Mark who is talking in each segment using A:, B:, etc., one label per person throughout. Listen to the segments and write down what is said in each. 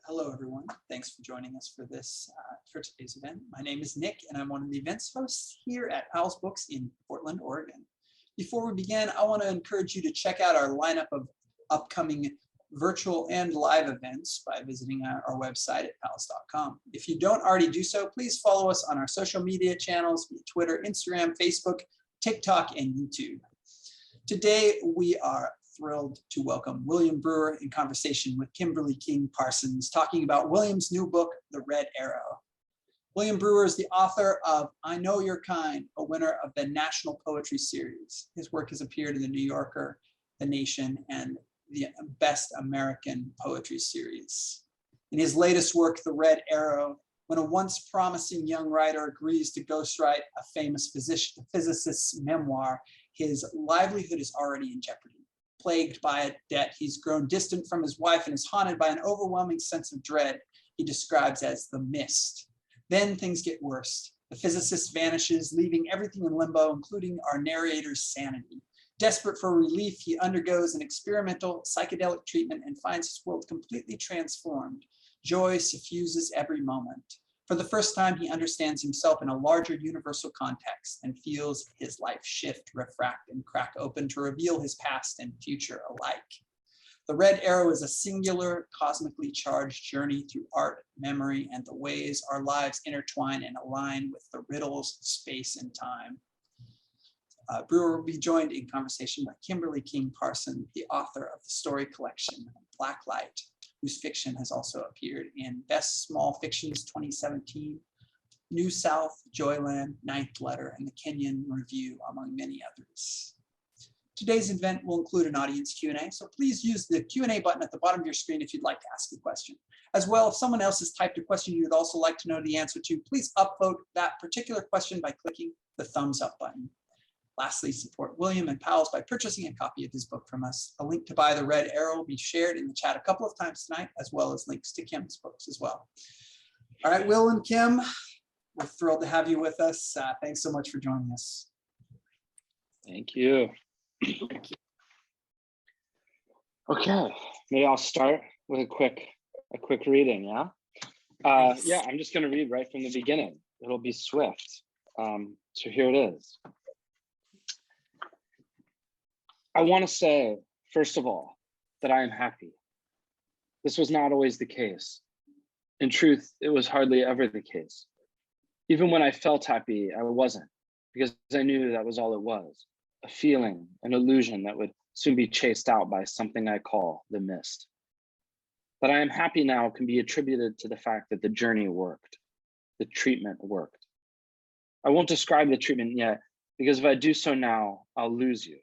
A: Hello, everyone. Thanks for joining us for for today's event. My name is Nick, and I'm one of the events hosts here at Powell's Books in Portland, Oregon. Before we begin, I want to encourage you to check out our lineup of upcoming virtual and live events by visiting our website at powells.com. If you don't already do so, please follow us on our social media channels, Twitter, Instagram, Facebook, TikTok, and YouTube. Today, we are thrilled to welcome William Brewer in conversation with Kimberly King Parsons, talking about William's new book, The Red Arrow. William Brewer is the author of I Know Your Kind, a winner of the National Poetry Series. His work has appeared in The New Yorker, The Nation, and the Best American Poetry Series. In his latest work, The Red Arrow, when a once promising young writer agrees to ghostwrite a famous physicist's memoir, his livelihood is already in jeopardy. Plagued by a debt, he's grown distant from his wife and is haunted by an overwhelming sense of dread he describes as the mist. Then things get worse. The physicist vanishes, leaving everything in limbo, including our narrator's sanity. Desperate for relief, he undergoes an experimental psychedelic treatment and finds his world completely transformed. Joy suffuses every moment. For the first time, he understands himself in a larger universal context and feels his life shift, refract, and crack open to reveal his past and future alike. The Red Arrow is a singular, cosmically charged journey through art, memory, and the ways our lives intertwine and align with the riddles of space and time. Brewer will be joined in conversation by Kimberly King Parsons, the author of the story collection, Black Light, whose fiction has also appeared in Best Small Fictions 2017, New South, Joyland, Ninth Letter, and the Kenyon Review, among many others. Today's event will include an audience Q&A, so please use the Q&A button at the bottom of your screen if you'd like to ask a question. As well, if someone else has typed a question you would also like to know the answer to, please upvote that particular question by clicking the thumbs up button. Lastly, support William and Powell's by purchasing a copy of his book from us. A link to buy The Red Arrow will be shared in the chat a couple of times tonight, as well as links to Kim's books as well. All right, Will and Kim, we're thrilled to have you with us. Thanks so much for joining us.
B: Thank you. Okay, maybe I'll start with a quick reading, yeah? Yeah, I'm just gonna read right from the beginning. It'll be swift. So here it is. I want to say, first of all, that I am happy. This was not always the case. In truth, it was hardly ever the case. Even when I felt happy, I wasn't, because I knew that was all it was, a feeling, an illusion that would soon be chased out by something I call the mist. That I am happy now can be attributed to the fact that the journey worked, the treatment worked. I won't describe the treatment yet, because if I do so now, I'll lose you.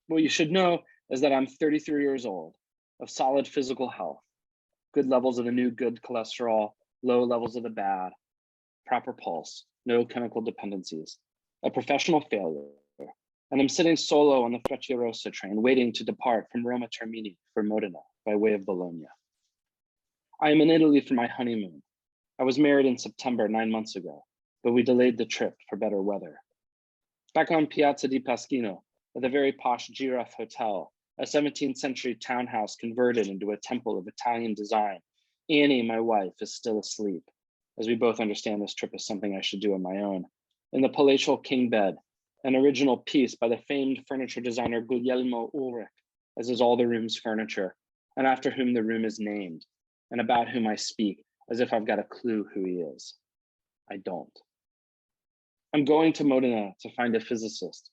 B: What you should know is that I'm 33 years old, of solid physical health, good levels of the new good cholesterol, low levels of the bad, proper pulse, no chemical dependencies, a professional failure, and I'm sitting solo on the Frecciarossa train waiting to depart from Roma Termini for Modena by way of Bologna. I am in Italy for my honeymoon. I was married in September 9 months ago, but we delayed the trip for better weather. Back on Piazza di Pasquino, at the very posh Giraffe Hotel, a 17th century townhouse converted into a temple of Italian design, Annie, my wife, is still asleep, as we both understand this trip is something I should do on my own. In the palatial king bed, an original piece by the famed furniture designer Guglielmo Ulrich, as is all the room's furniture, and after whom the room is named, and about whom I speak as if I've got a clue who he is. I don't. I'm going to Modena to find a physicist.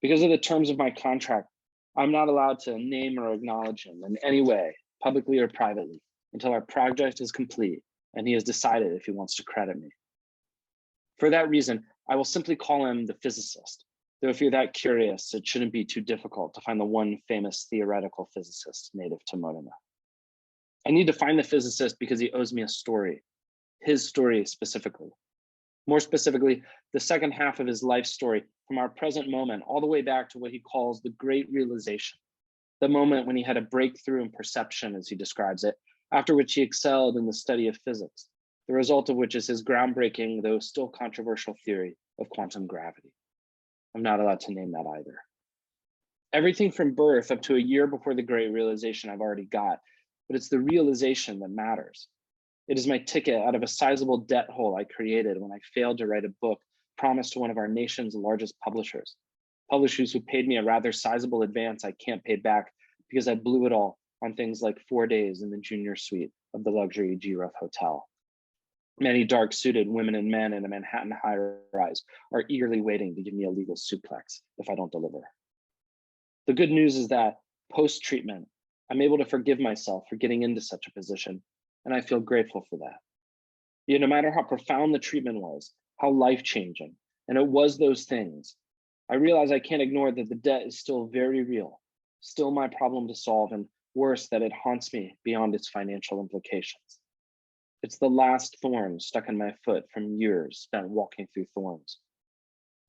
B: Because of the terms of my contract, I'm not allowed to name or acknowledge him in any way, publicly or privately, until our project is complete and he has decided if he wants to credit me. For that reason, I will simply call him the physicist, though if you're that curious, it shouldn't be too difficult to find the one famous theoretical physicist native to Modena. I need to find the physicist because he owes me a story, his story specifically. More specifically, the second half of his life story from our present moment all the way back to what he calls the great realization, the moment when he had a breakthrough in perception, as he describes it, after which he excelled in the study of physics, the result of which is his groundbreaking, though still controversial theory of quantum gravity. I'm not allowed to name that either. Everything from birth up to a year before the great realization I've already got, but it's the realization that matters. It is my ticket out of a sizable debt hole I created when I failed to write a book promised to one of our nation's largest publishers who paid me a rather sizable advance I can't pay back because I blew it all on things like 4 days in the junior suite of the luxury G-Rough hotel. Many dark-suited women and men in a Manhattan high-rise are eagerly waiting to give me a legal suplex if I don't deliver. The good news is that post-treatment, I'm able to forgive myself for getting into such a position, and I feel grateful for that. Yet no matter how profound the treatment was, how life-changing, and it was those things, I realize I can't ignore that the debt is still very real, still my problem to solve, and worse, that it haunts me beyond its financial implications. It's the last thorn stuck in my foot from years spent walking through thorns.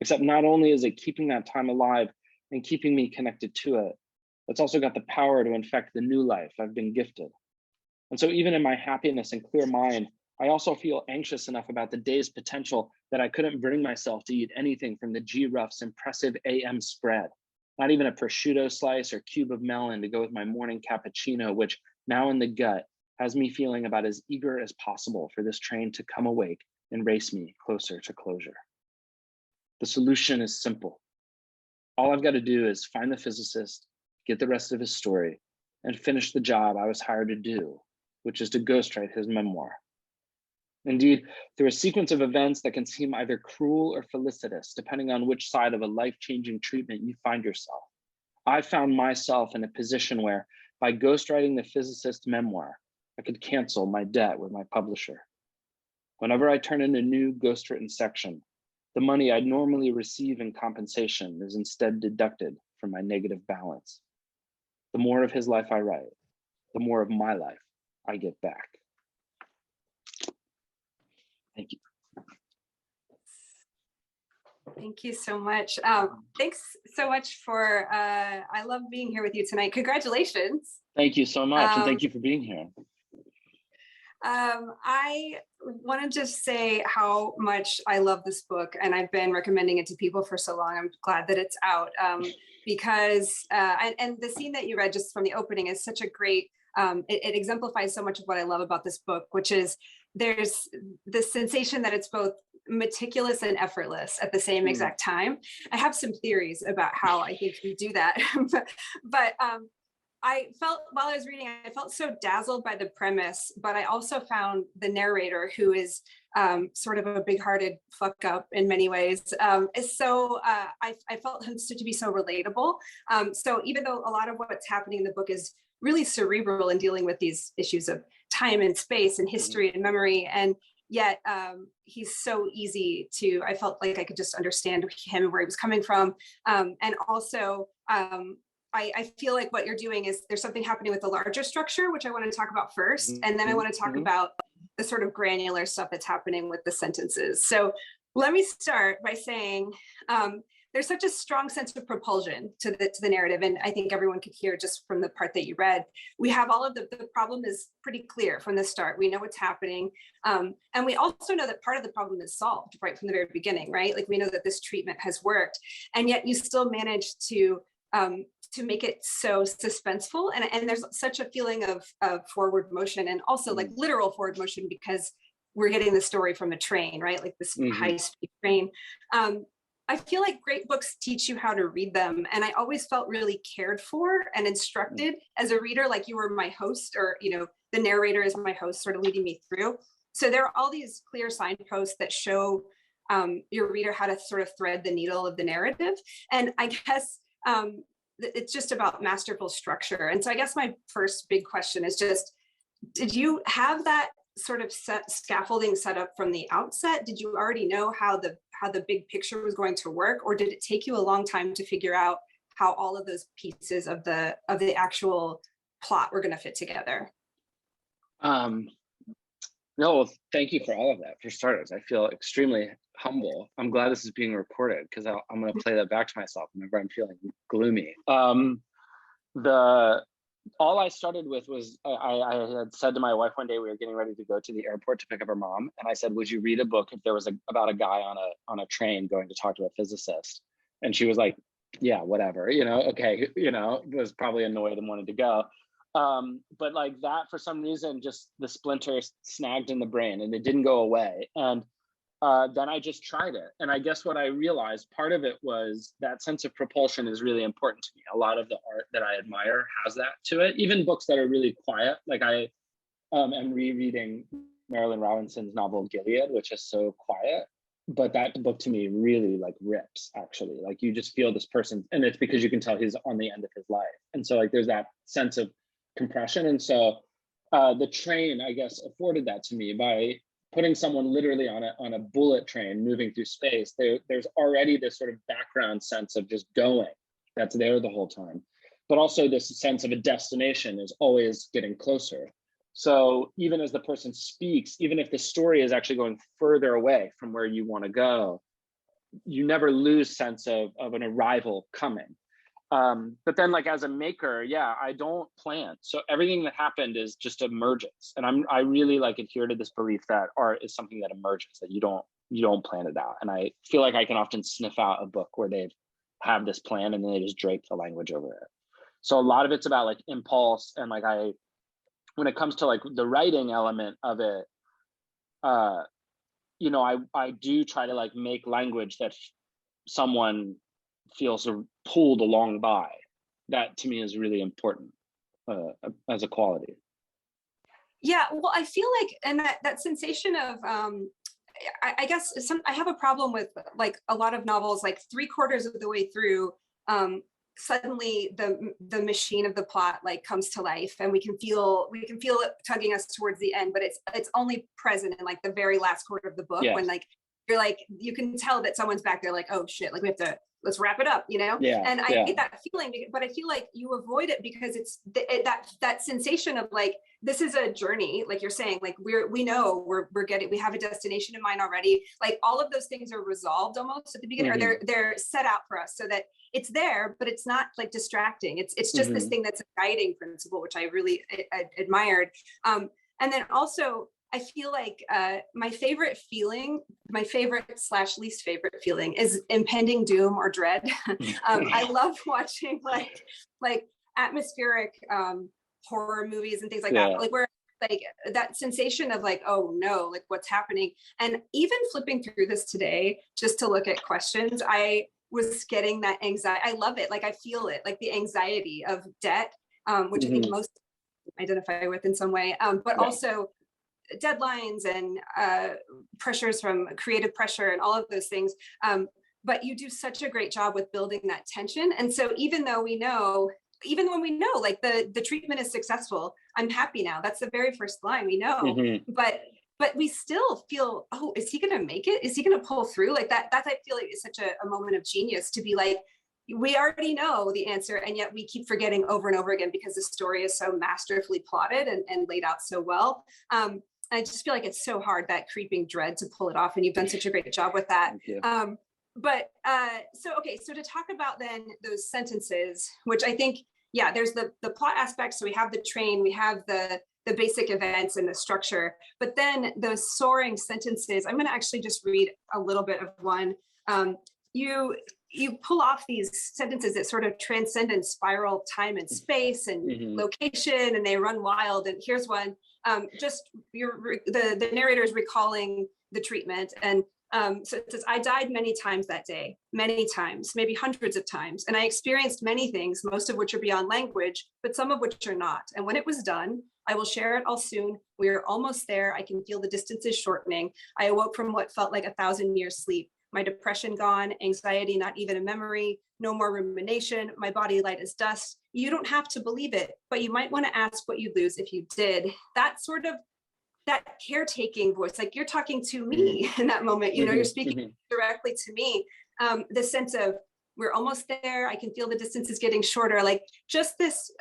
B: Except not only is it keeping that time alive and keeping me connected to it, it's also got the power to infect the new life I've been gifted. And so even in my happiness and clear mind, I also feel anxious enough about the day's potential that I couldn't bring myself to eat anything from the G-Rough's impressive AM spread, not even a prosciutto slice or cube of melon to go with my morning cappuccino, which now in the gut has me feeling about as eager as possible for this train to come awake and race me closer to closure. The solution is simple. All I've got to do is find the physicist, get the rest of his story, and finish the job I was hired to do, which is to ghostwrite his memoir. Indeed, through a sequence of events that can seem either cruel or felicitous, depending on which side of a life-changing treatment you find yourself, I found myself in a position where, by ghostwriting the physicist's memoir, I could cancel my debt with my publisher. Whenever I turn in a new ghostwritten section, the money I'd normally receive in compensation is instead deducted from my negative balance. The more of his life I write, the more of my life I get back. Thank you.
C: Thank you so much. Thanks so much for, I love being here with you tonight. Congratulations.
B: Thank you so much, and thank you for being here.
C: I want to just say how much I love this book, and I've been recommending it to people for so long. I'm glad that it's out because, and the scene that you read just from the opening is such a great, it exemplifies so much of what I love about this book, which is there's this sensation that it's both meticulous and effortless at the same exact time. I have some theories about how I think you do that, but I felt while I was reading, I felt so dazzled by the premise, but I also found the narrator, who is sort of a big-hearted fuck up in many ways, is so, I felt him to be so relatable. So even though a lot of what's happening in the book is really cerebral in dealing with these issues of time and space and history and memory, and yet he's so easy to, I felt like I could just understand him and where he was coming from. And also, I feel like what you're doing is there's something happening with the larger structure, which I want to talk about first. And then I want to talk about the sort of granular stuff that's happening with the sentences. So let me start by saying there's such a strong sense of propulsion to the narrative. And I think everyone could hear just from the part that you read. We have all of the problem is pretty clear from the start. We know what's happening. And we also know that part of the problem is solved right from the very beginning, right? Like we know that this treatment has worked, and yet you still manage to make it so suspenseful. And there's such a feeling of forward motion, and also like literal forward motion, because we're getting the story from a train, right? Like this high speed train. I feel like great books teach you how to read them. And I always felt really cared for and instructed as a reader, like you were my host, or, you know, the narrator is my host, sort of leading me through. So there are all these clear signposts that show your reader how to sort of thread the needle of the narrative. And I guess it's just about masterful structure. And so I guess my first big question is just, did you have that sort of scaffolding set up from the outset? Did you already know how the big picture was going to work, or did it take you a long time to figure out how all of those pieces of the actual plot were going to fit together?
B: No, thank you for all of that. For starters, I feel extremely humble. I'm glad this is being recorded, because I'm going to play that back to myself whenever I'm feeling gloomy. All I started with was I had said to my wife one day, we were getting ready to go to the airport to pick up her mom, and I said, would you read a book if there was about a guy on a train going to talk to a physicist? And she was like, yeah, whatever, you know, okay, you know, was probably annoyed and wanted to go. But like that, for some reason, just the splinter snagged in the brain and it didn't go away. And then I just tried it. And I guess what I realized, part of it was that sense of propulsion is really important to me. A lot of the art that I admire has that to it. Even books that are really quiet, like I am rereading Marilyn Robinson's novel Gilead, which is so quiet. But that book to me really like rips, actually. Like you just feel this person, and it's because you can tell he's on the end of his life. And so like there's that sense of compression. And so the train, I guess, afforded that to me by putting someone literally on a bullet train moving through space. There's already this sort of background sense of just going that's there the whole time. But also this sense of a destination is always getting closer. So even as the person speaks, even if the story is actually going further away from where you want to go, you never lose sense of an arrival coming. But then like as a maker, yeah, I don't plan. So everything that happened is just emergence. And I really like adhere to this belief that art is something that emerges, that you don't plan it out. And I feel like I can often sniff out a book where they've have this plan and then they just drape the language over it. So a lot of it's about like impulse, and like when it comes to like the writing element of it, you know, I do try to like make language that someone feels pulled along by. That to me is really important as a quality.
C: Yeah, well, I feel like, and that sensation of, I guess I have a problem with like a lot of novels, like 3/4 of the way through, suddenly the machine of the plot like comes to life, and we can feel it tugging us towards the end, but it's only present in like the very last quarter of the book. Yes. When like you're like, you can tell that someone's back there like, oh shit, like we have to, let's wrap it up, you know? Yeah, and I hate that feeling, but I feel like you avoid it because it's that sensation of like, this is a journey, like you're saying, like we know we have a destination in mind already. Like all of those things are resolved almost at the beginning, mm-hmm. or they're set out for us so that it's there, but it's not like distracting. It's just mm-hmm. this thing that's a guiding principle, which I really admired. And then also, I feel like my favorite / least favorite feeling is impending doom or dread. I love watching like atmospheric horror movies and things like that, like where like that sensation of like, oh no, like what's happening. And even flipping through this today, just to look at questions, I was getting that anxiety. I love it. Like I feel it, like the anxiety of debt, which mm-hmm. I think most identify with in some way, but also deadlines and pressures from creative pressure and all of those things. But you do such a great job with building that tension. And so even when we know like the treatment is successful, I'm happy now. That's the very first line we know. Mm-hmm. But we still feel, oh, is he gonna make it? Is he gonna pull through? Like that I feel like is such a moment of genius, to be like, we already know the answer, and yet we keep forgetting over and over again because the story is so masterfully plotted and laid out so well. I just feel like it's so hard, that creeping dread, to pull it off, and you've done such a great job with that. So to talk about then those sentences, which I think, yeah, there's the plot aspect. So we have the train, we have the basic events and the structure, but then those soaring sentences, I'm going to actually just read a little bit of one. You pull off these sentences that sort of transcend and spiral time and space and mm-hmm. location, and they run wild. And here's one. The narrator is recalling the treatment, and so it says, I died many times that day, many times, maybe hundreds of times, and I experienced many things, most of which are beyond language, but some of which are not. And when it was done, I will share it all soon. We are almost there. I can feel the distances shortening. I awoke from what felt like 1,000 years sleep. My depression gone, anxiety not even a memory, no more rumination, my body light as dust. You don't have to believe it, but you might want to ask what you'd lose if you did. That sort of, that caretaking voice, like you're talking to me in that moment, you know, you're speaking directly to me. The sense of, we're almost there, I can feel the distance is getting shorter, like just this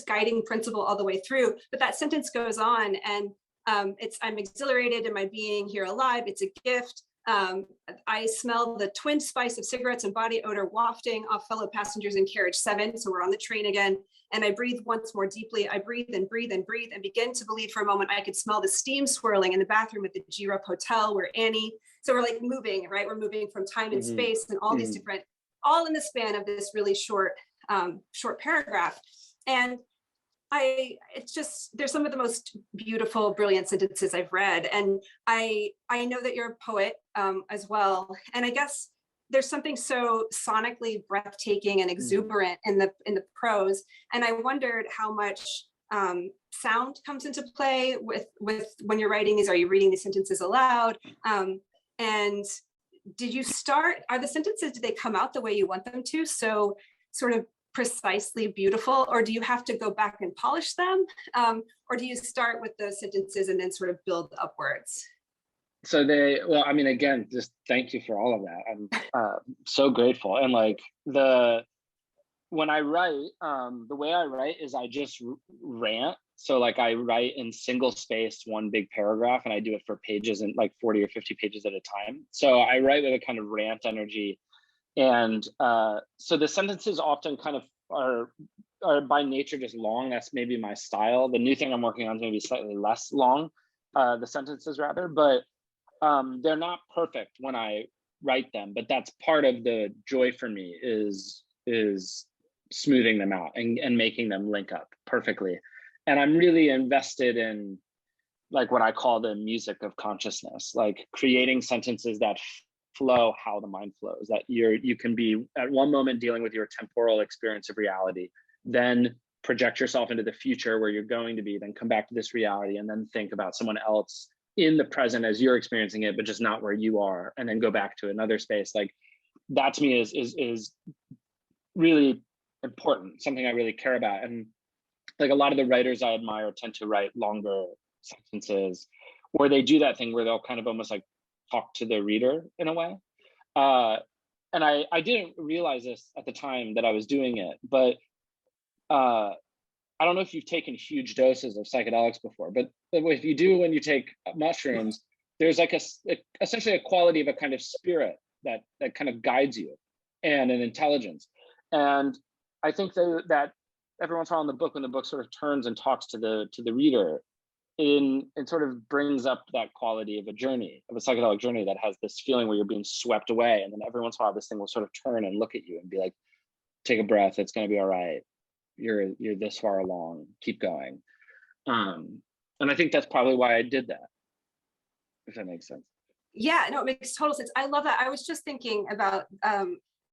C: guiding principle all the way through. But that sentence goes on, and I'm exhilarated in my being here alive, it's a gift. I smell the twin spice of cigarettes and body odor wafting off fellow passengers in carriage 7. So we're on the train again. And I breathe once more deeply. I breathe and breathe and breathe and begin to believe for a moment I could smell the steam swirling in the bathroom at the G-Rup Hotel where Annie. So we're like moving, right? We're moving from time and space and all these different, all in the span of this really short paragraph. And it's just, there's some of the most beautiful, brilliant sentences I've read. And I know that you're a poet as well. And I guess there's something so sonically breathtaking and exuberant in the prose. And I wondered how much sound comes into play with when you're writing these. Are you reading these sentences aloud? And did you start, are the sentences, did they come out the way you want them to? So sort of precisely beautiful, or do you have to go back and polish them? Or do you start with those sentences and then sort of build upwards?
B: So well, I mean, again, just thank you for all of that. I'm so grateful. And like when I write, the way I write is I just rant. So like I write in single spaced one big paragraph, and I do it for pages and like 40 or 50 pages at a time. So I write with a kind of rant energy. And so the sentences often kind of are by nature just long. That's maybe my style. The new thing I'm working on is maybe slightly less long, the sentences rather, but they're not perfect when I write them. But that's part of the joy for me is smoothing them out and making them link up perfectly. And I'm really invested in like what I call the music of consciousness, like creating sentences that flow how the mind flows, that you can be at one moment dealing with your temporal experience of reality, then project yourself into the future where you're going to be, then come back to this reality and then think about someone else in the present as you're experiencing it, but just not where you are, and then go back to another space. Like that to me is really important, something I really care about. And like a lot of the writers I admire tend to write longer sentences, where they do that thing where they'll kind of almost like talk to the reader in a way. And I didn't realize this at the time that I was doing it, but I don't know if you've taken huge doses of psychedelics before, but if you do, when you take mushrooms, there's like essentially a quality of a kind of spirit that kind of guides you, and an intelligence. And I think that every once in a while in the book, when the book sort of turns and talks to the reader, it sort of brings up that quality of a journey, of a psychedelic journey that has this feeling where you're being swept away. And then every once in a while, this thing will sort of turn and look at you and be like, take a breath, it's going to be all right. You're this far along, keep going. And I think that's probably why I did that, if that makes sense.
C: Yeah, no, it makes total sense. I love that. I was just thinking about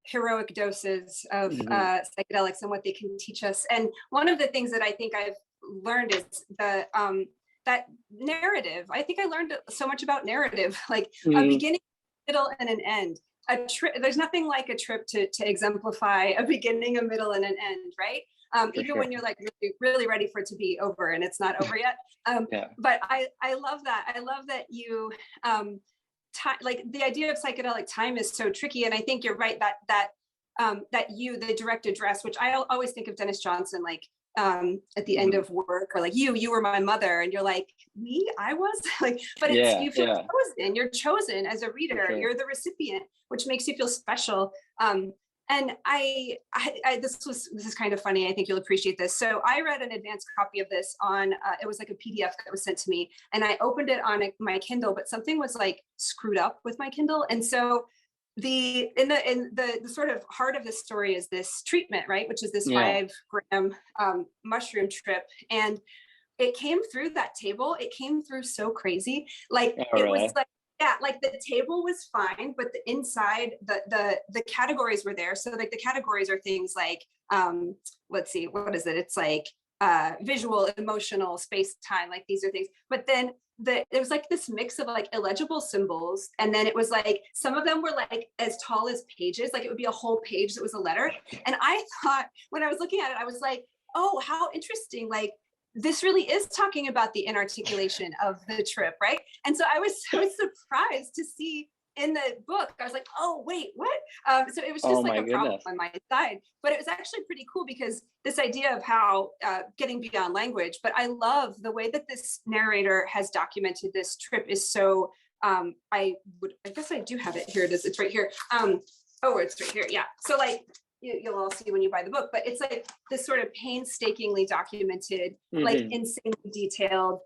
C: heroic doses of psychedelics and what they can teach us. And one of the things that I think I've learned is that narrative. I think I learned so much about narrative, like a beginning, middle, and an end. There's nothing like a trip to exemplify a beginning, a middle, and an end, right? Even when you're like really ready for it to be over and it's not over yet. But I love that. I love that you, like the idea of psychedelic time is so tricky. And I think you're right that the direct address, which I always think of Dennis Johnson, like at the end of work, or like you were my mother, and you're like, me, I was like, but it's you feel chosen. You're chosen as a reader. You're the recipient, which makes you feel special. And this is kind of funny. I think you'll appreciate this. So I read an advanced copy of this on, it was like a PDF that was sent to me, and I opened it on my Kindle, but something was like screwed up with my Kindle. And so the sort of heart of the story is this treatment, right? Which is this 5-gram mushroom trip. And it came through that table. It came through so crazy. Like was like, yeah, like the table was fine, but the inside, the categories were there. So like the categories are things like, let's see, what is it? It's like visual, emotional, space, time, like these are things. But then there was like this mix of like illegible symbols. And then it was like, some of them were like as tall as pages, like it would be a whole page that was a letter. And I thought, when I was looking at it, I was like, oh, how interesting. Like, this really is talking about the inarticulation of the trip, right? And so I was so surprised to see in the book, I was like, oh, wait, what? So it was just like a problem on my side, but it was actually pretty cool, because this idea of how getting beyond language, but I love the way that this narrator has documented this trip is so, I guess I do have it. Here it is, it's right here. Oh, it's right here, yeah. So like, you'll all see when you buy the book, but it's like this sort of painstakingly documented, like insanely detailed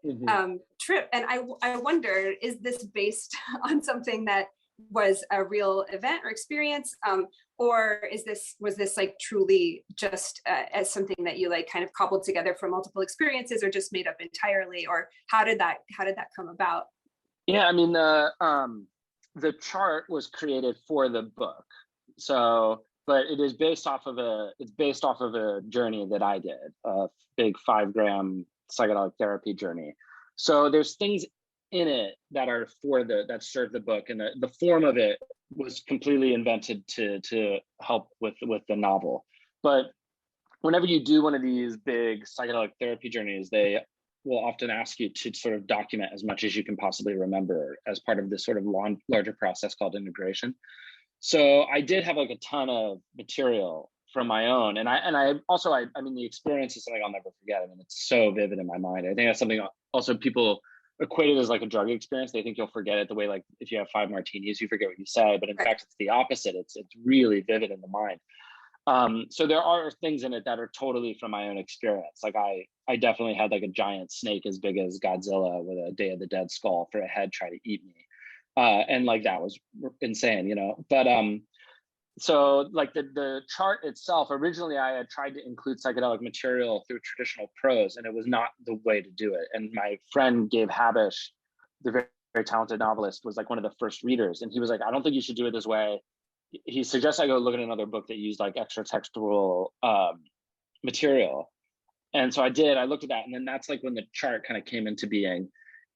C: trip. And I wonder, is this based on something that was a real event or experience, or was this like truly just as something that you like kind of cobbled together from multiple experiences, or just made up entirely, or how did that come about?
B: Yeah, I mean, the chart was created for the book, so but it is based off of a journey that I did, a big 5-gram psychedelic therapy journey. So there's things in it that are that serve the book, and the form of it was completely invented to help with the novel. But whenever you do one of these big psychedelic therapy journeys, they will often ask you to sort of document as much as you can possibly remember as part of this sort of larger process called integration. So I did have like a ton of material from my own, and I also I mean, the experience is something I'll never forget. I mean, it's so vivid in my mind. I think that's something also people equate it as like a drug experience. They think you'll forget it the way, like, if you have 5 martinis, you forget what you say, but in fact, it's the opposite. It's really vivid in the mind. So there are things in it that are totally from my own experience. Like I definitely had like a giant snake as big as Godzilla with a Day of the Dead skull for a head try to eat me. And like, that was insane, you know? But so like the chart itself, originally I had tried to include psychedelic material through traditional prose, and it was not the way to do it. And my friend Gabe Habish, the very, very talented novelist, was like one of the first readers. And he was like, I don't think you should do it this way. He suggests I go look at another book that used like extra textual material. And so I did. I looked at that, and then that's like when the chart kind of came into being.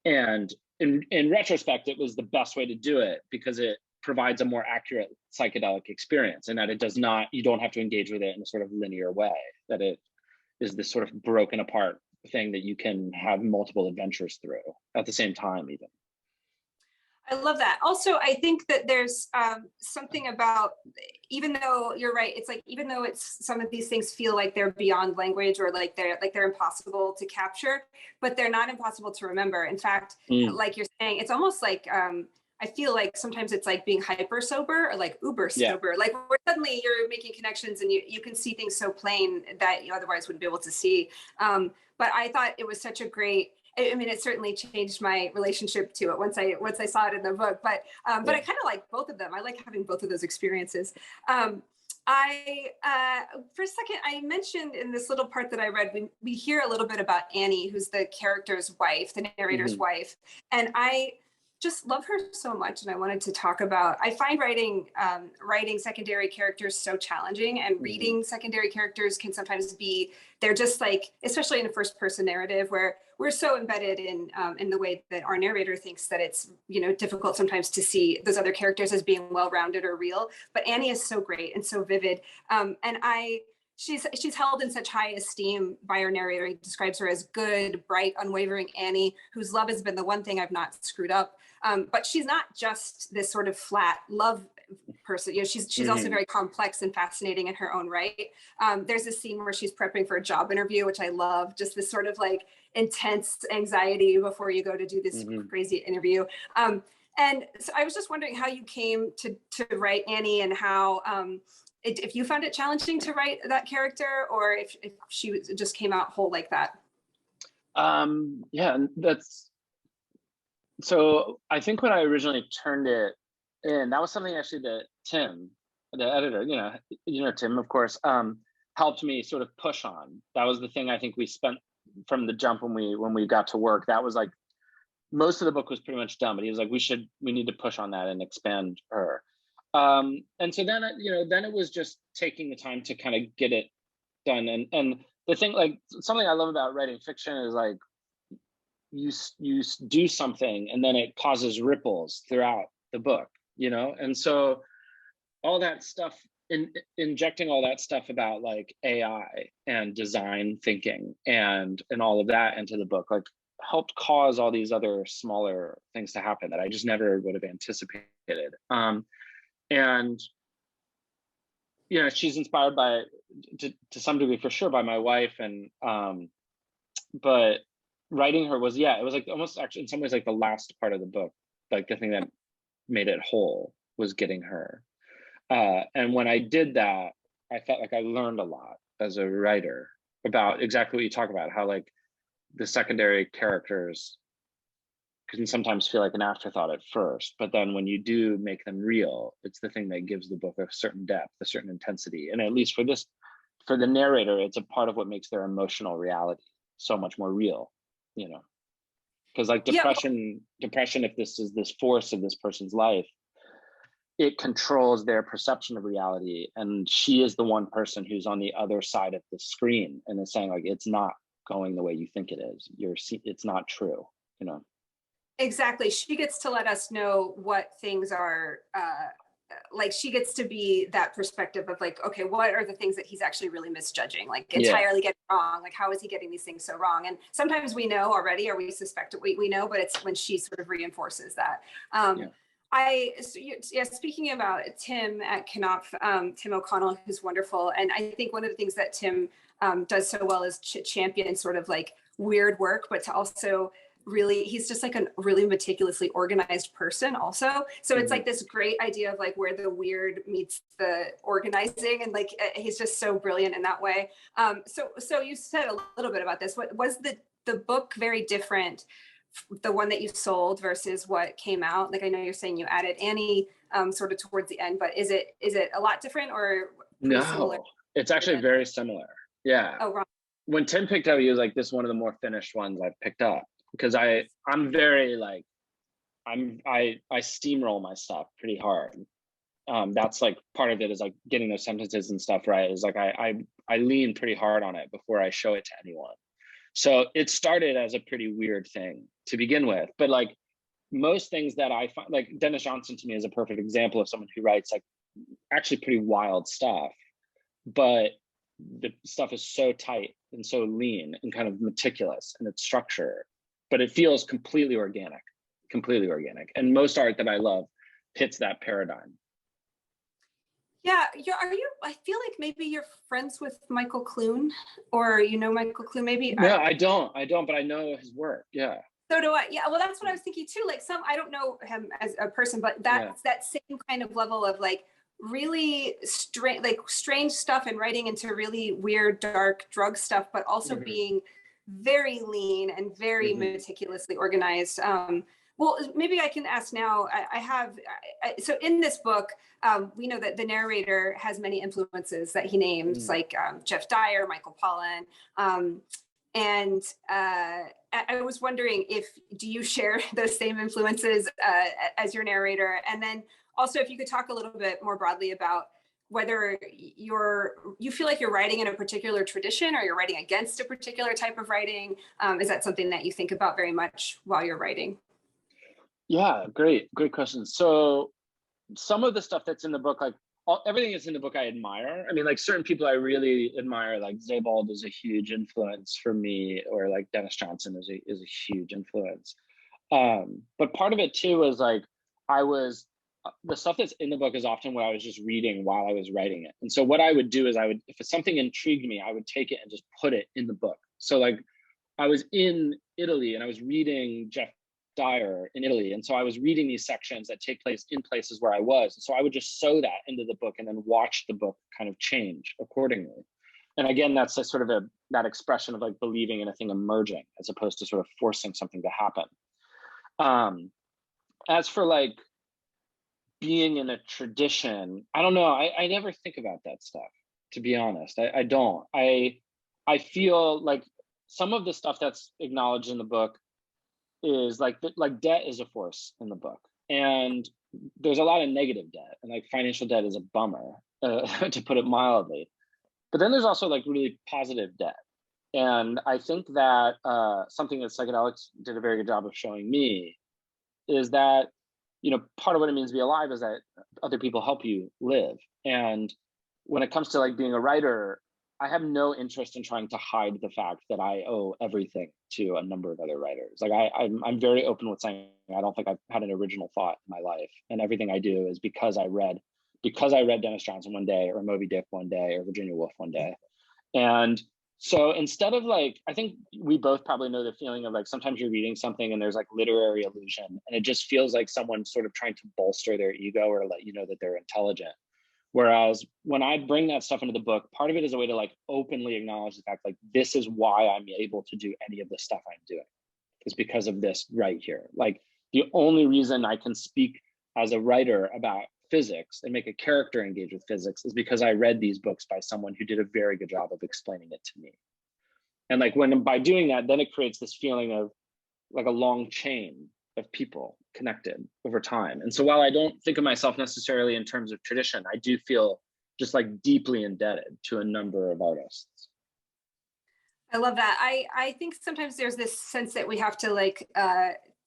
B: And in retrospect, it was the best way to do it because it provides a more accurate psychedelic experience, and that it does not, you don't have to engage with it in a sort of linear way, that it is this sort of broken apart thing that you can have multiple adventures through at the same time even.
C: I love that. Also, I think that there's something about, even though you're right, it's like, even though it's some of these things feel like they're beyond language, or like they're impossible to capture, but they're not impossible to remember. In fact, like you're saying, it's almost like I feel like sometimes it's like being hyper sober or like uber sober, like where suddenly you're making connections and you can see things so plain that you otherwise wouldn't be able to see. But I thought it was such a great, I mean, it certainly changed my relationship to it once I saw it in the book. But I kind of like both of them. I like having both of those experiences. For a second, I mentioned in this little part that I read, we hear a little bit about Annie, who's the character's wife, the narrator's wife, and I just love her so much, and I wanted to talk about. I find writing secondary characters so challenging, and reading secondary characters can sometimes be, they're just like, especially in a first-person narrative, where we're so embedded in the way that our narrator thinks that it's, you know, difficult sometimes to see those other characters as being well-rounded or real. But Annie is so great and so vivid, She's held in such high esteem by her narrator. He describes her as good, bright, unwavering Annie, whose love has been the one thing I've not screwed up. But she's not just this sort of flat love person. You know, she's also very complex and fascinating in her own right. There's a scene where she's prepping for a job interview, which I love. Just this sort of like intense anxiety before you go to do this crazy interview. And so I was just wondering how you came to write Annie, and how if you found it challenging to write that character, or if she just came out whole like that.
B: Yeah, that's, so I think when I originally turned it in, that was something actually that Tim, the editor, you know Tim, of course, helped me sort of push on. That was the thing I think we spent from the jump when we got to work. That was like, most of the book was pretty much done, but he was like, we need to push on that and expand her. And so then, then it was just taking the time to kind of get it done. And the thing, like, something I love about writing fiction is like, you do something and then it causes ripples throughout the book, And so all that stuff, injecting all that stuff about like AI and design thinking and all of that into the book, like, helped cause all these other smaller things to happen that I just never would have anticipated. And she's inspired by, to some degree for sure, by my wife, and but writing her was, it was like almost actually in some ways like the last part of the book, like the thing that made it whole was getting her. And when I did that, I felt like I learned a lot as a writer about exactly what you talk about, how like the secondary characters can sometimes feel like an afterthought at first, but then when you do make them real, it's the thing that gives the book a certain depth, a certain intensity. And at least for the narrator, it's a part of what makes their emotional reality so much more real, you know? Because like
C: Yeah.
B: depression, if this is this force of this person's life, it controls their perception of reality. And she is the one person who's on the other side of the screen and is saying like, it's not going the way you think it is. It's not true, you know?
C: Exactly. She gets to let us know what things are, like she gets to be that perspective of like, okay, what are the things that he's actually really misjudging, like entirely getting wrong? Like, how is he getting these things so wrong? And sometimes we know already, or we suspect it, we know, but it's when she sort of reinforces that. Speaking about Tim at Knopf, Tim O'Connell, who's wonderful. And I think one of the things that Tim does so well is champion sort of like weird work, but to also really, he's just like a really meticulously organized person also. So it's like this great idea of like where the weird meets the organizing, and like he's just so brilliant in that way. So you said a little bit about this. What was the book very different, the one that you sold versus what came out? Like I know you're saying you added Annie sort of towards the end, but is it a lot different or pretty similar?
B: It's actually very similar. Yeah.
C: Oh, wrong.
B: When Tim picked up, he was like, this is one of the more finished ones I've picked up. Because I'm very like, I steamroll my stuff pretty hard. That's like part of it is like getting those sentences and stuff right. Is like I lean pretty hard on it before I show it to anyone. So it started as a pretty weird thing to begin with, but like most things that I find, like Dennis Johnson to me is a perfect example of someone who writes like actually pretty wild stuff, but the stuff is so tight and so lean and kind of meticulous in its structure, but it feels completely organic. And most art that I love hits that paradigm.
C: Yeah, I feel like maybe you're friends with Michael Clune, or you know Michael Clune maybe?
B: No, I don't, but I know his work, yeah.
C: So do I. Yeah, well, that's what I was thinking too. Like I don't know him as a person, but that's that same kind of level of like really strange stuff and writing into really weird, dark drug stuff, but also being very lean and very meticulously organized. Well, maybe I can ask now. So in this book, we know that the narrator has many influences that he names, like Jeff Dyer, Michael Pollan. And I was wondering do you share those same influences as your narrator? And then also if you could talk a little bit more broadly about whether you feel like you're writing in a particular tradition or you're writing against a particular type of writing. Is that something that you think about very much while you're writing?
B: Yeah, great question. So some of the stuff that's in the book, like everything that's in the book I admire. I mean, like certain people I really admire, like Sebald is a huge influence for me, or like Dennis Johnson is a huge influence. But part of it too was like, the stuff that's in the book is often what I was just reading while I was writing it. And so what I would do is if something intrigued me, I would take it and just put it in the book. So like I was in Italy and I was reading Jeff Dyer in Italy. And so I was reading these sections that take place in places where I was. And so I would just sew that into the book and then watch the book kind of change accordingly. And again, that's a sort of that expression of like believing in a thing emerging as opposed to sort of forcing something to happen. As for like being in a tradition, I don't know. I never think about that stuff, to be honest. I don't. I feel like some of the stuff that's acknowledged in the book is like debt is a force in the book, and there's a lot of negative debt, and like financial debt is a bummer, to put it mildly. But then there's also like really positive debt, and I think that something that psychedelics did a very good job of showing me is that, you know, part of what it means to be alive is that other people help you live. And when it comes to like being a writer, I have no interest in trying to hide the fact that I owe everything to a number of other writers. Like I'm very open with saying I don't think I've had an original thought in my life, and everything I do is because I read Dennis Johnson one day, or Moby Dick one day, or Virginia Woolf one day. And so instead of like, I think we both probably know the feeling of like sometimes you're reading something and there's like literary illusion, and it just feels like someone's sort of trying to bolster their ego or let you know that they're intelligent. Whereas when I bring that stuff into the book, part of it is a way to like openly acknowledge the fact like this is why I'm able to do any of the stuff I'm doing. is because of this right here. Like the only reason I can speak as a writer about physics and make a character engage with physics is because I read these books by someone who did a very good job of explaining it to me. And like by doing that, then it creates this feeling of like a long chain of people connected over time. And so while I don't think of myself necessarily in terms of tradition, I do feel just like deeply indebted to a number of artists.
C: I love that. I think sometimes there's this sense that we have to like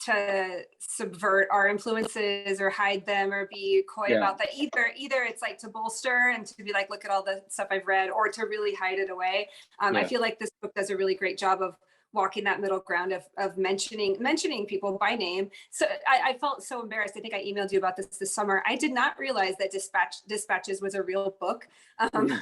C: to subvert our influences or hide them or be coy about that. Either it's like to bolster and to be like, look at all the stuff I've read, or to really hide it away. I feel like this book does a really great job of walking that middle ground of mentioning people by name. So I felt so embarrassed. I think I emailed you about this summer. I did not realize that Dispatches was a real book,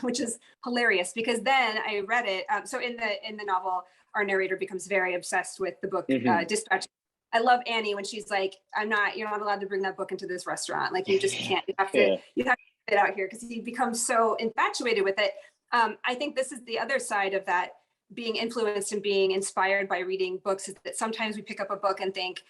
C: which is hilarious, because then I read it. So in the novel, our narrator becomes very obsessed with the book Dispatches. I love Annie when she's like, you're not allowed to bring that book into this restaurant. Like you just can't, you have to get it out here, because he becomes so infatuated with it. I think this is the other side of that, being influenced and being inspired by reading books, is that sometimes we pick up a book and think,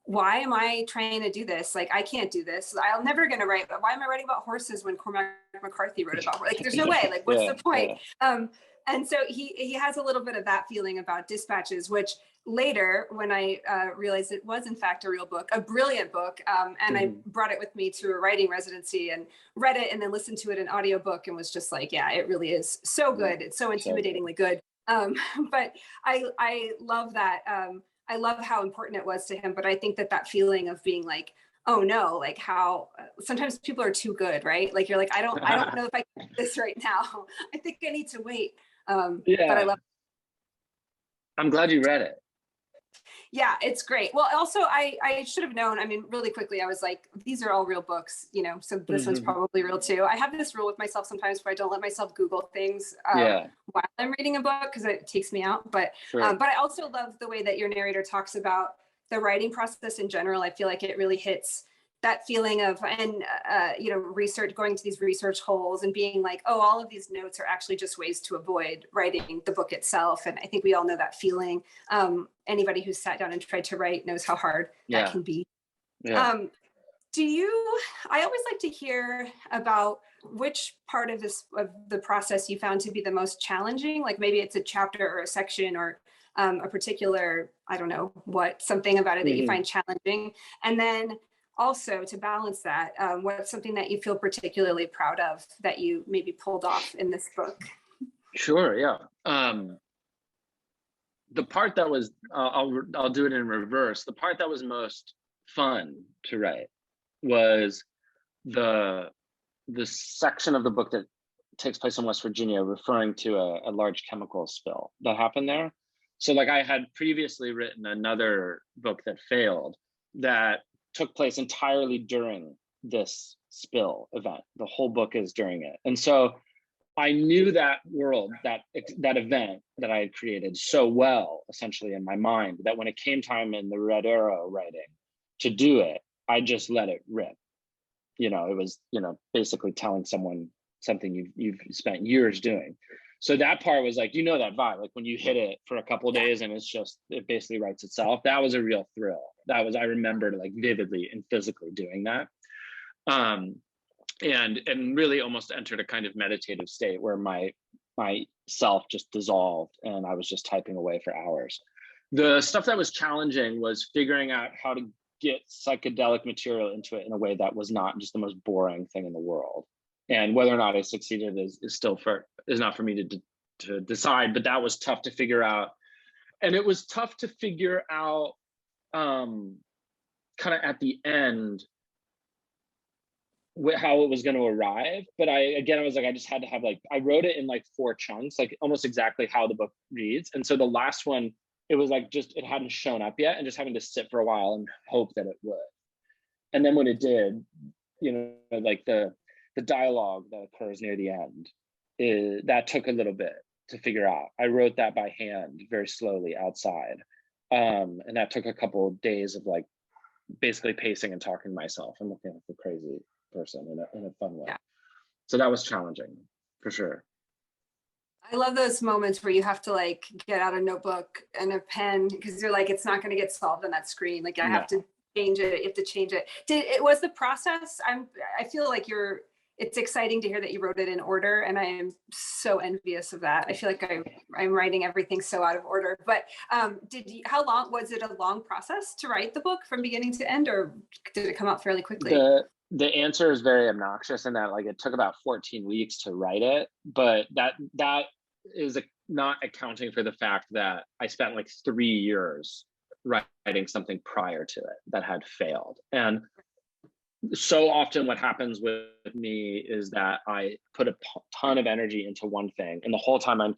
C: why am I trying to do this? Like, I can't do this. I'm never going to write, but why am I writing about horses when Cormac McCarthy wrote about, like, there's no way, like, what's the point? And so he has a little bit of that feeling about Dispatches, which later, when I realized it was in fact a real book, a brilliant book, and I brought it with me to a writing residency and read it and then listened to it in audiobook and was just like, yeah, it really is so good. It's so intimidatingly good. But I love that. I love how important it was to him, but I think that feeling of being like, oh no, like how sometimes people are too good, right? Like you're like, I don't know if I can do this right now. I think I need to wait. But I love.
B: I'm glad you read it.
C: Yeah, it's great. Well, also I should have known, I mean, really quickly, I was like, these are all real books, so this one's probably real too. I have this rule with myself sometimes where I don't let myself Google things while I'm reading a book, because it takes me out. But I also love the way that your narrator talks about the writing process in general. I feel like it really hits that feeling of, and research, going to these research holes and being like, oh, all of these notes are actually just ways to avoid writing the book itself. And I think we all know that feeling. Anybody who's sat down and tried to write knows how hard that can be. I always like to hear about which part of the process you found to be the most challenging. Like maybe it's a chapter or a section or a particular, I don't know what, something about it that you find challenging. And then also, to balance that, what's something that you feel particularly proud of that you maybe pulled off in this book?
B: Sure, yeah. The part that was, I'll do it in reverse. The part that was most fun to write was the section of the book that takes place in West Virginia, referring to a large chemical spill that happened there. So like I had previously written another book that failed that took place entirely during this spill event. The whole book is during it. And so I knew that world, that event that I had created so well, essentially in my mind, that when it came time in the Red Arrow writing to do it, I just let it rip. It was, basically telling someone something you've spent years doing. So that part was like, that vibe, like when you hit it for a couple of days and it basically writes itself. That was a real thrill. I remembered like vividly and physically doing that. And really almost entered a kind of meditative state where my self just dissolved and I was just typing away for hours. The stuff that was challenging was figuring out how to get psychedelic material into it in a way that was not just the most boring thing in the world. And whether or not I succeeded is not for me to decide, but that was tough to figure out. And it was tough to figure out kind of at the end how it was going to arrive. But I was like, I just had to have I wrote it in 4 chunks, like almost exactly how the book reads. And so the last one, it was like it hadn't shown up yet and just having to sit for a while and hope that it would. And then when it did, like the dialogue that occurs near the end, that took a little bit to figure out. I wrote that by hand very slowly outside. And that took a couple of days of basically pacing and talking to myself and looking like a crazy person in a fun way. Yeah. So that was challenging for sure.
C: I love those moments where you have to like get out a notebook and a pen because you're like, it's not going to get solved on that screen. Like I have to change it. You have to change it. Was the process? I feel like it's exciting to hear that you wrote it in order, and I am so envious of that. I feel like I'm writing everything so out of order. But how long was it? A long process to write the book from beginning to end, or did it come out fairly quickly?
B: The answer is very obnoxious in that like it took about 14 weeks to write it, but that is not accounting for the fact that I spent like 3 years writing something prior to it that had failed. And so often what happens with me is that I put a ton of energy into one thing, and the whole time I'm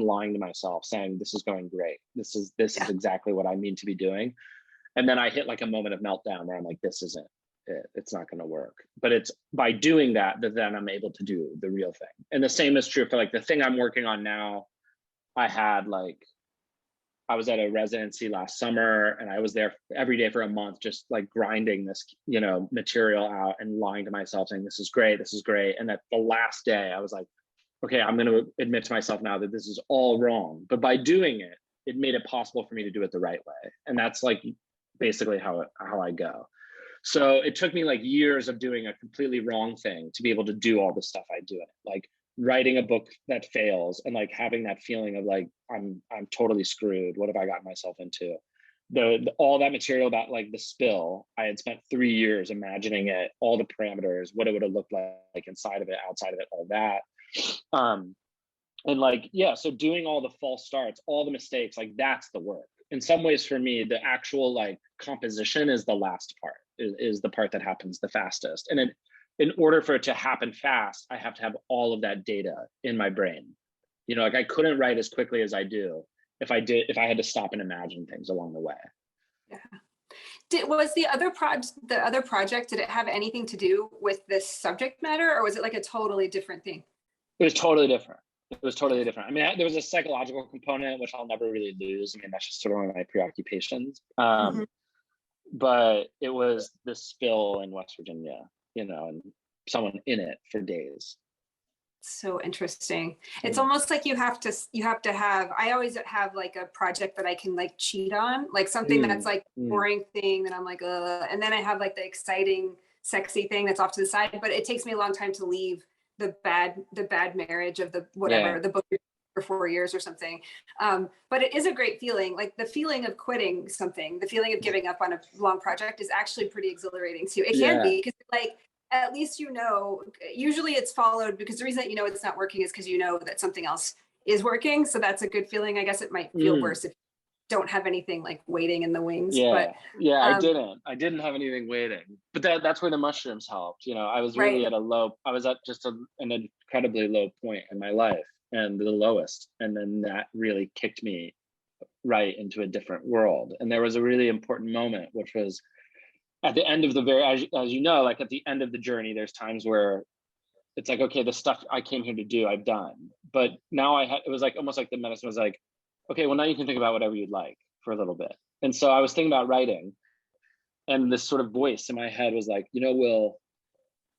B: lying to myself saying, this is going great. This is exactly what I mean to be doing. And then I hit like a moment of meltdown where I'm like, this isn't it. It's not going to work. But it's by doing that then I'm able to do the real thing. And the same is true for like the thing I'm working on now. I was at a residency last summer, and I was there every day for a month, just like grinding this, material out and lying to myself saying, this is great. And at the last day I was like, okay, I'm going to admit to myself now that this is all wrong. But by doing it, it made it possible for me to do it the right way. And that's like basically how I go. So it took me like years of doing a completely wrong thing to be able to do all the stuff I do in it. Like writing a book that fails and like having that feeling of like, I'm totally screwed. What have I gotten myself into? All that material about like the spill, I had spent 3 years imagining it, all the parameters, what it would have looked like inside of it, outside of it, all that. And like, yeah, so doing all the false starts, all the mistakes, like that's the work. In some ways for me, the actual like composition is the last part, is the part that happens the fastest. And in order for it to happen fast, I have to have all of that data in my brain. Like I couldn't write as quickly as I do if I had to stop and imagine things along the way.
C: Yeah. Was the other project, did it have anything to do with this subject matter, or was it like a totally different thing?
B: It was totally different. I mean, there was a psychological component, which I'll never really lose. I mean, that's just sort of one of my preoccupations. But it was the spill in West Virginia, and someone in it for days.
C: So interesting. It's almost like you have to have, I always have like a project that I can like cheat on, like something that's like boring thing that I'm like, and then I have like the exciting, sexy thing that's off to the side, but it takes me a long time to leave the bad marriage of the whatever, the book for 4 years or something. But it is a great feeling. Like the feeling of quitting something, the feeling of giving up on a long project is actually pretty exhilarating too. It can be, because like, at least usually it's followed, because the reason that it's not working is because that something else is working. So that's a good feeling. I guess it might feel worse if you don't have anything like waiting in the wings.
B: I didn't have anything waiting. But that's where the mushrooms helped. I was really I was at just an incredibly low point in my life, and the lowest. And then that really kicked me right into a different world. And there was a really important moment, which was at the end of as you know, like at the end of the journey, there's times where it's like, okay, the stuff I came here to do, I've done. But now it was like almost like the medicine was like, okay, well now you can think about whatever you'd like for a little bit. And so I was thinking about writing, and this sort of voice in my head was like, Will,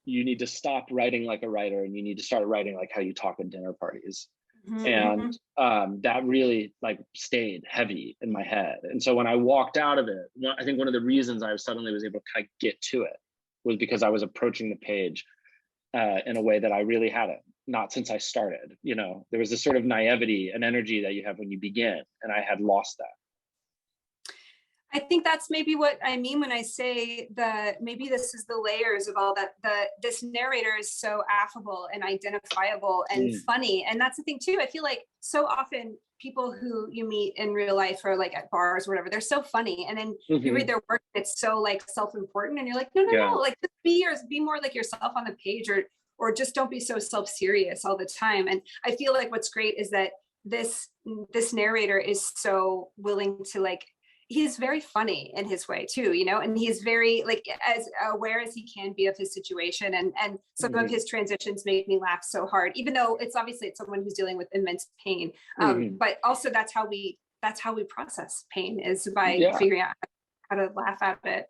B: you need to stop writing like a writer, and you need to start writing like how you talk at dinner parties. And that really like stayed heavy in my head. And so when I walked out of it, I think one of the reasons I suddenly was able to kind of get to it was because I was approaching the page in a way that I really hadn't, not since I started. There was this sort of naivety and energy that you have when you begin, and I had lost that.
C: I think that's maybe what I mean when I say that maybe this is the layers of all that. This narrator is so affable and identifiable and funny. And that's the thing too. I feel like so often people who you meet in real life or like at bars or whatever, they're so funny. And then you read their work, it's so like self-important, and you're like, no, like just be more like yourself on the page, or just don't be so self-serious all the time. And I feel like what's great is that this narrator is so willing to like, he's very funny in his way too, and he's very like as aware as he can be of his situation, and some of his transitions make me laugh so hard, even though it's someone who's dealing with immense pain. But also that's how we process pain, is by figuring out how to laugh at it.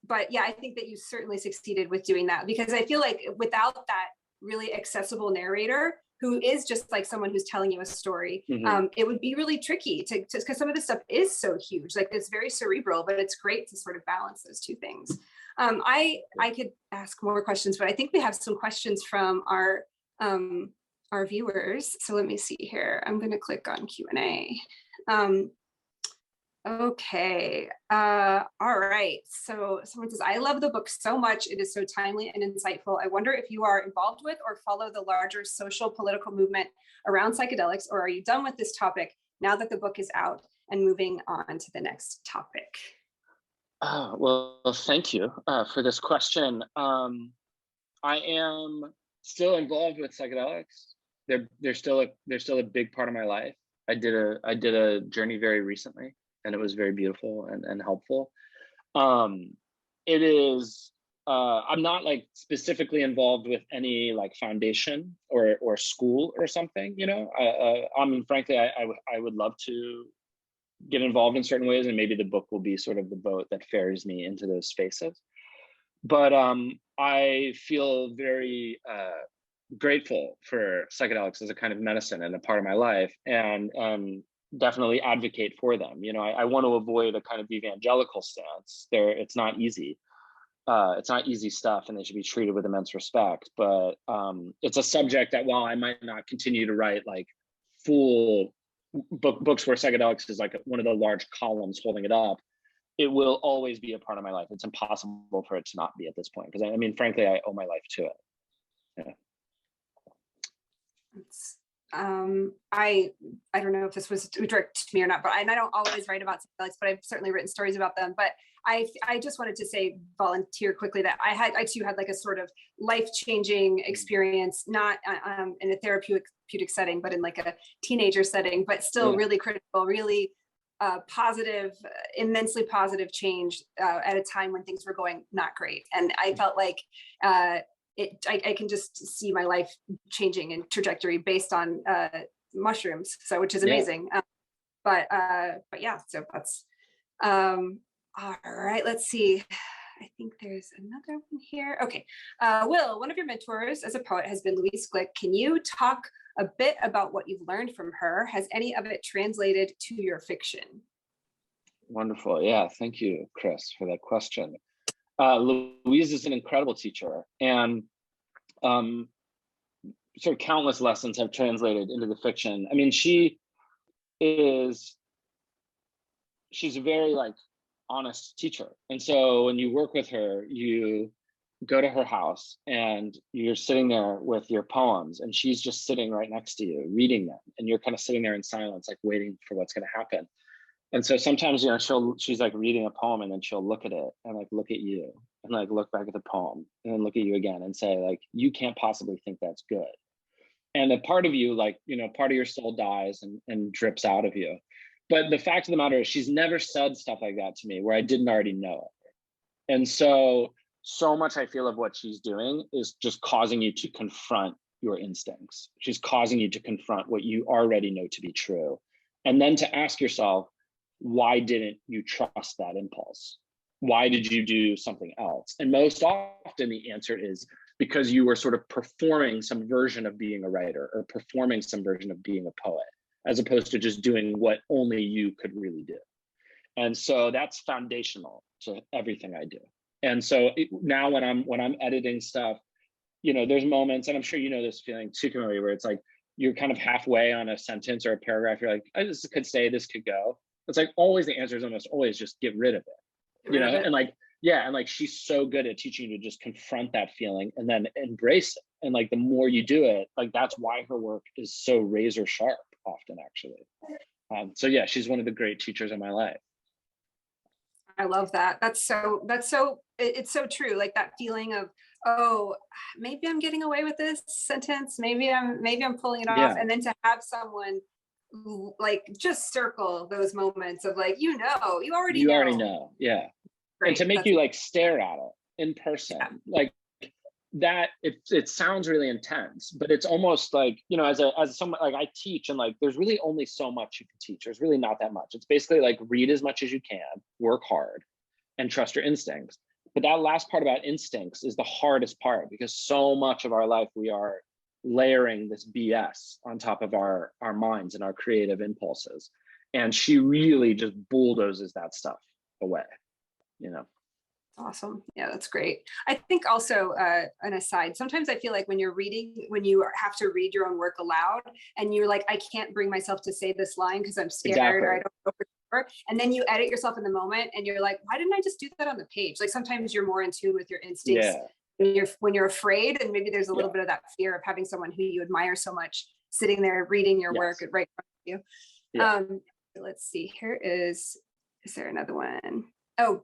C: But yeah, I think that you certainly succeeded with doing that, because I feel like without that really accessible narrator, who is just like someone who's telling you a story,
B: Mhm.
C: it would be really tricky to, because some of this stuff is so huge, like it's very cerebral, but it's great to sort of balance those two things. I could ask more questions, but I think we have some questions from our viewers. So let me see here. I'm going to click on Q&A. Okay. All right. So someone says, I love the book so much. It is so timely and insightful. I wonder if you are involved with or follow the larger social political movement around psychedelics, or are you done with this topic now that the book is out and moving on to the next topic?
B: Well, thank you for this question. I am still involved with psychedelics. They're still a big part of my life. I did a journey very recently, and it was very beautiful and helpful. It is. I'm not like specifically involved with any like foundation or school or something. You know, I mean, frankly, I would love to get involved in certain ways, and maybe the book will be sort of the boat that ferries me into those spaces. But I feel very grateful for psychedelics as a kind of medicine and a part of my life, and definitely advocate for them. You know, I want to avoid a kind of evangelical stance. It's not easy. It's not easy stuff, and they should be treated with immense respect. But it's a subject that, while I might not continue to write like full books where psychedelics is like one of the large columns holding it up, it will always be a part of my life. It's impossible for it to not be at this point, because I mean, frankly, I owe my life to it. Yeah.
C: I don't know if this was direct to me or not, but I don't always write about psychedelics, but I've certainly written stories about them. But I just wanted to say, volunteer quickly, that I too had like a sort of life-changing experience, not in a therapeutic setting, but in like a teenager setting, but still really critical, really positive, immensely positive change at a time when things were going not great. And I felt like I can just see my life changing in trajectory based on mushrooms, so which is amazing. But yeah, so that's all right. Let's see. I think there's another one here. Okay. Will, one of your mentors as a poet has been Louise Glick. Can you talk a bit about what you've learned from her? Has any of it translated to your fiction?
B: Wonderful. Yeah. Thank you, Chris, for that question. Louise is an incredible teacher, and sort of countless lessons have translated into the fiction. I mean, she's a very like honest teacher. And so when you work with her, you go to her house and you're sitting there with your poems, and she's just sitting right next to you reading them, and you're kind of sitting there in silence, like waiting for what's going to happen. And so sometimes, you know, she's like reading a poem, and then she'll look at it and like look at you and like look back at the poem and then look at you again and say, like, you can't possibly think that's good. And a part of you, like, you know, part of your soul dies and drips out of you. But the fact of the matter is, she's never said stuff like that to me where I didn't already know it. And so much I feel of what she's doing is just causing you to confront your instincts. She's causing you to confront what you already know to be true. And then to ask yourself, why didn't you trust that impulse? Why did you do something else? And most often the answer is because you were sort of performing some version of being a writer, or performing some version of being a poet, as opposed to just doing what only you could really do. And so that's foundational to everything I do. And so now when I'm editing stuff, you know, there's moments, and I'm sure you know this feeling too, Kimberly, where it's like you're kind of halfway on a sentence or a paragraph. You're like, this could stay, this could go. It's like always the answer is almost always just get rid of it, you know? And like, yeah, and like she's so good at teaching you to just confront that feeling and then embrace it. And like the more you do it, like that's why her work is so razor sharp often, actually. So yeah, she's one of the great teachers in my life.
C: I love that. It's so true. Like that feeling of, oh, maybe I'm getting away with this sentence. Maybe I'm pulling it off. And then to have someone like just circle those moments of like, you already know. Yeah. Great.
B: And to make you like stare at it in person, like that, it sounds really intense, but it's almost like, you know, as someone, like I teach, and like there's really only so much you can teach. There's really not that much. It's basically like read as much as you can, work hard, and trust your instincts. But that last part about instincts is the hardest part, because so much of our life we are layering this BS on top of our minds and our creative impulses. And she really just bulldozes that stuff away, you know.
C: Awesome. Yeah, that's great. I think also an aside, sometimes I feel like when you're reading, when you have to read your own work aloud and you're like, I can't bring myself to say this line because I'm scared
B: Exactly.
C: or I don't know for sure. And then you edit yourself in the moment and you're like, why didn't I just do that on the page? Like sometimes you're more in tune with your instincts when you're afraid, and maybe there's a little bit of that fear of having someone who you admire so much sitting there reading your work right in front of you. Let's see, is there another one? Oh,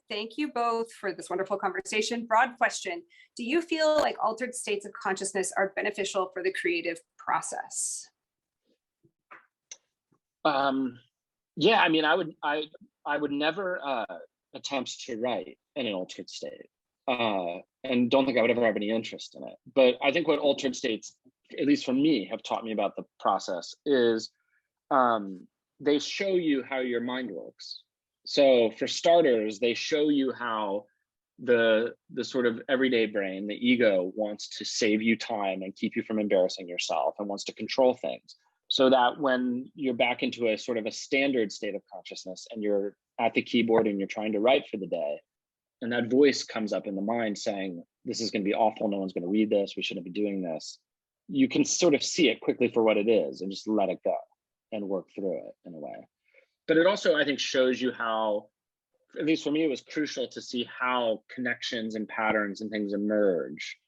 C: thank you both for this wonderful conversation. Broad question. Do you feel like altered states of consciousness are beneficial for the creative process?
B: Yeah, I mean, I would never attempt to write in an altered state, and don't think I would ever have any interest in it. But I think what altered states, at least for me, have taught me about the process is they show you how your mind works. So for starters, they show you how the sort of everyday brain, the ego, wants to save you time and keep you from embarrassing yourself and wants to control things. So that when you're back into a sort of a standard state of consciousness and you're at the keyboard and you're trying to write for the day, and that voice comes up in the mind saying, this is going to be awful, no one's going to read this, we shouldn't be doing this, you can sort of see it quickly for what it is and just let it go and work through it in a way. But it also, I think, shows you how, at least for me, it was crucial to see how connections and patterns and things emerge,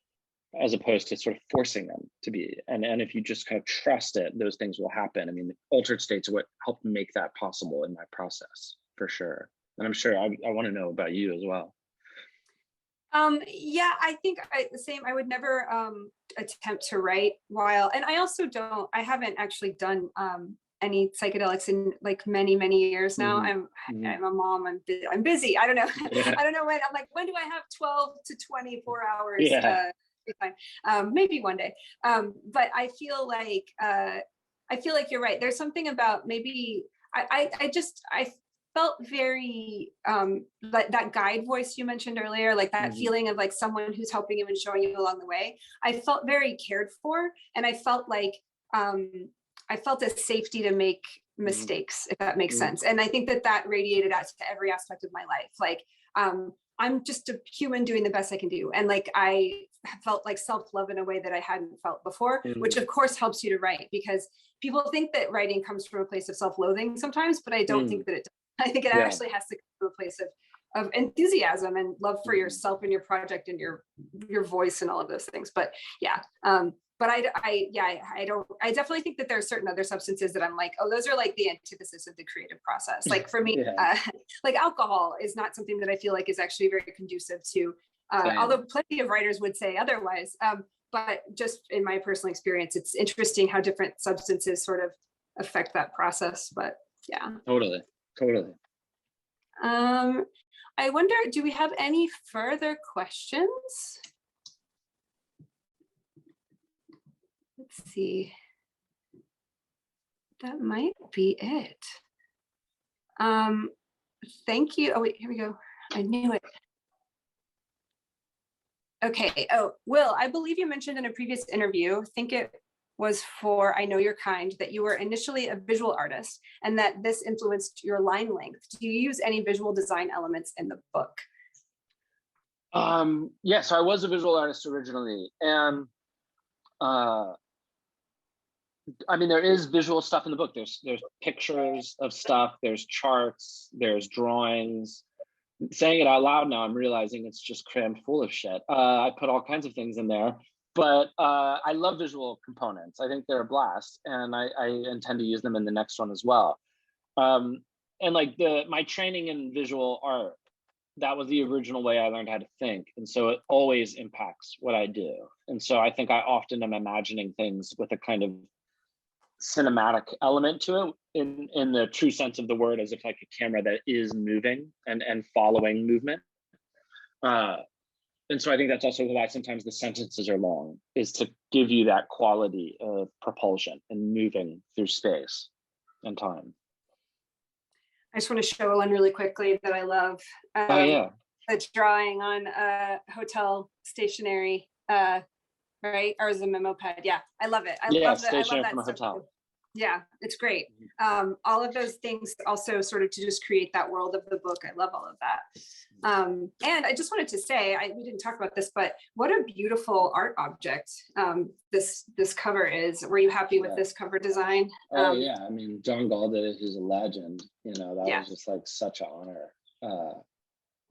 B: as opposed to sort of forcing them to be. And if you just kind of trust it, those things will happen. I mean, the altered states are what helped make that possible in my process, for sure. And I'm sure I want to know about you as well.
C: Yeah, I think the same. I would never attempt to write while, and I also I haven't actually done any psychedelics in like many years now. I'm a mom. I'm busy. I don't know. I don't know when. I'm like, when do I have 12 to 24 hours? Maybe one day. But I feel like you're right. There's something about maybe I felt very like that guide voice you mentioned earlier, like that feeling of like someone who's helping you and showing you along the way. I felt very cared for, and I felt like I felt a safety to make mistakes, if that makes sense. And I think that radiated out to every aspect of my life. Like I'm just a human doing the best I can do, and like I felt like self-love in a way that I hadn't felt before, which of course helps you to write, because people think that writing comes from a place of self-loathing sometimes, but I don't think that it does. I think it actually has to come from a place of enthusiasm and love for yourself and your project and your voice and all of those things. But yeah, but I definitely think that there are certain other substances that I'm like, oh, those are like the antithesis of the creative process. Like for me, like alcohol is not something that I feel like is actually very conducive to, although plenty of writers would say otherwise. But just in my personal experience, it's interesting how different substances sort of affect that process. But yeah.
B: Totally.
C: I wonder, do we have any further questions? Let's see. That might be it. Thank you. Oh wait, here we go. I knew it. Okay. Oh, Will, I believe you mentioned in a previous interview, I think it was for I Know You're Kind, that you were initially a visual artist and that this influenced your line length. Do you use any visual design elements in the book?
B: Yeah, so I was a visual artist originally, and I mean, there is visual stuff in the book. There's pictures of stuff, there's charts, there's drawings. Saying it out loud now, I'm realizing it's just crammed full of shit. I put all kinds of things in there, but I love visual components. I think they're a blast, and I intend to use them in the next one as well. And like my training in visual art, that was the original way I learned how to think, and so it always impacts what I do. And so I think I often am imagining things with a kind of cinematic element to it, in the true sense of the word, as if like a camera that is moving and following movement. And so I think that's also why sometimes the sentences are long, is to give you that quality of propulsion and moving through space and time.
C: I just want to show one really quickly that I love. The drawing on hotel stationery. right? Or is it a memo pad? Yeah, I love it. I
B: Yeah,
C: love that. I love
B: stationary
C: that
B: from a
C: stuff
B: hotel.
C: too. Yeah, it's great. All of those things also sort of to just create that world of the book. I love all of that. And I just wanted to say, we didn't talk about this, but what a beautiful art object this cover is. Were you happy with this cover design?
B: Oh yeah, I mean, John Gall did it. He's a legend. You know, that
C: Yeah.
B: was just like such an honor.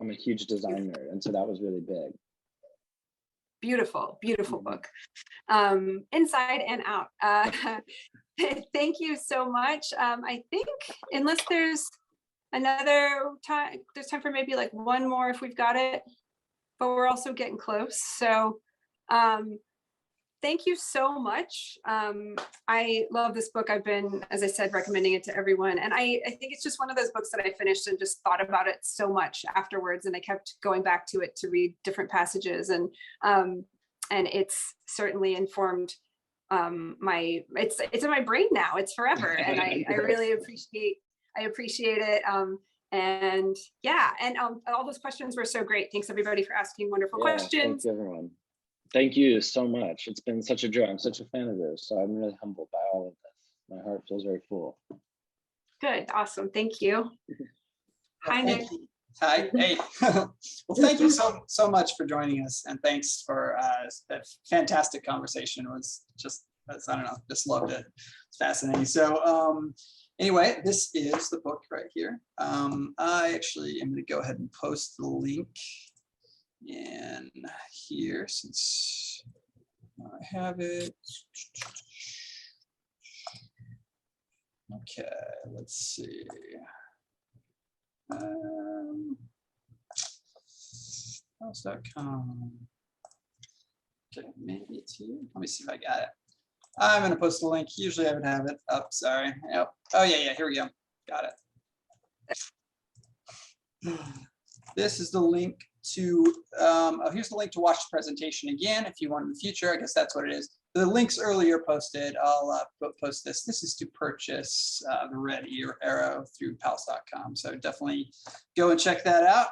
B: I'm a huge design nerd, and so that was really big.
C: Beautiful, beautiful book, inside and out. Thank you so much. I think unless there's another time, there's time for maybe like one more if we've got it, but we're also getting close. So thank you so much. I love this book. I've been, as I said, recommending it to everyone. And I think it's just one of those books that I finished and just thought about it so much afterwards. And I kept going back to it to read different passages. And it's certainly informed it's in my brain now. It's forever. And I really appreciate it. And yeah, and all those questions were so great. Thanks everybody for asking wonderful questions.
B: Thank you, everyone. Thank you so much. It's been such a joy. I'm such a fan of this. So I'm really humbled by all of this. My heart feels very full.
C: Good. Awesome. Thank you. Hi, Nick.
A: Hi. Hey. Well, thank you so much for joining us. And thanks for that fantastic conversation. It was just, I don't know, just loved it. It's fascinating. So anyway, this is the book right here. I actually am going to go ahead and post the link in here since I have it. Okay, let's see. House.com. Okay, maybe it's here. Let me see if I got it. I'm going to post the link. Usually I would have it up. Sorry. Yep. Oh, yeah. Here we go. Got it. This is the link to, here's the link to watch the presentation again. If you want in the future, I guess that's what it is. The links earlier posted, I'll post this. This is to purchase the Red Arrow through pals.com. So definitely go and check that out.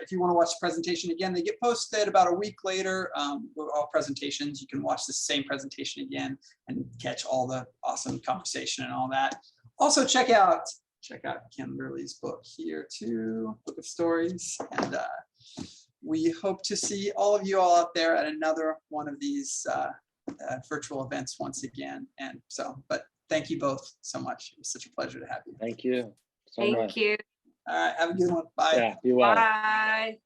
A: If you want to watch the presentation again, they get posted about a week later. All presentations, you can watch the same presentation again and catch all the awesome conversation and all that. Also check out Kimberly's book here too, Book of Stories. And we hope to see all of you all out there at another one of these virtual events once again. And so, but thank you both so much. It was such a pleasure to have you.
B: Thank you so much.
C: Thank you.
A: All right, have a good one. Bye.
B: Yeah, be well.
C: Bye.